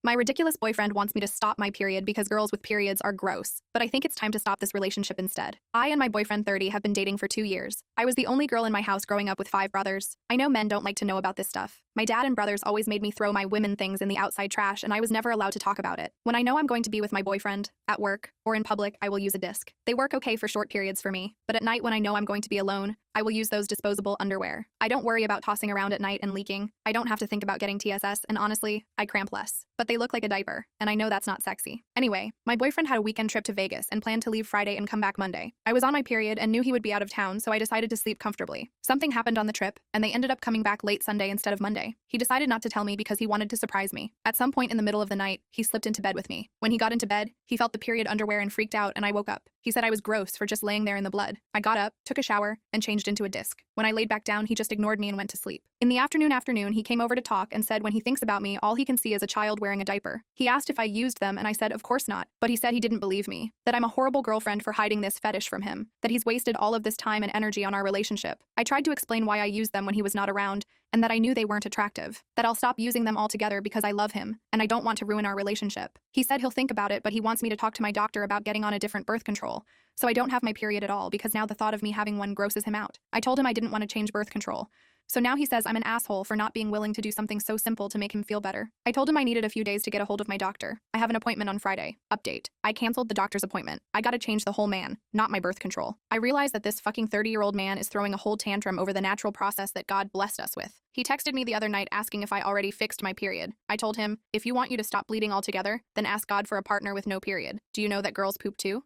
My ridiculous boyfriend wants me to stop my period because girls with periods are gross, but I think it's time to stop this relationship instead. I and my boyfriend 30 have been dating for 2 years. I was the only girl in my house growing up with 5 brothers. I know men don't like to know about this stuff. My dad and brothers always made me throw my women things in the outside trash, and I was never allowed to talk about it. When I know I'm going to be with my boyfriend, at work, or in public, I will use a disc. They work okay for short periods for me, but at night when I know I'm going to be alone, I will use those disposable underwear. I don't worry about tossing around at night and leaking. I don't have to think about getting TSS, and honestly, I cramp less. But they look like a diaper, and I know that's not sexy. Anyway, my boyfriend had a weekend trip to Vegas and planned to leave Friday and come back Monday. I was on my period and knew he would be out of town, so I decided to sleep comfortably. Something happened on the trip, and they ended up coming back late Sunday instead of Monday. He decided not to tell me because he wanted to surprise me. At some point in the middle of the night, he slipped into bed with me. When he got into bed, he felt the period underwear and freaked out, and I woke up. He said I was gross for just laying there in the blood. I got up, took a shower, and changed into a disc. When I laid back down, he just ignored me and went to sleep. In the afternoon, he came over to talk and said when he thinks about me, all he can see is a child wearing a diaper. He asked if I used them, and I said of course not, but he said he didn't believe me, that I'm a horrible girlfriend for hiding this fetish from him, that he's wasted all of this time and energy on our relationship. I tried to explain why I used them when he was not around, and that I knew they weren't attractive, that I'll stop using them altogether because I love him, and I don't want to ruin our relationship. He said he'll think about it, but he wants me to talk to my doctor about getting on a different birth control, so I don't have my period at all because now the thought of me having one grosses him out. I told him I didn't want to change birth control. So now he says I'm an asshole for not being willing to do something so simple to make him feel better. I told him I needed a few days to get a hold of my doctor. I have an appointment on Friday. Update. I canceled the doctor's appointment. I gotta change the whole man, not my birth control. I realize that this fucking 30-year-old man is throwing a whole tantrum over the natural process that God blessed us with. He texted me the other night asking if I already fixed my period. I told him, if you want you to stop bleeding altogether, then ask God for a partner with no period. Do you know that girls poop too?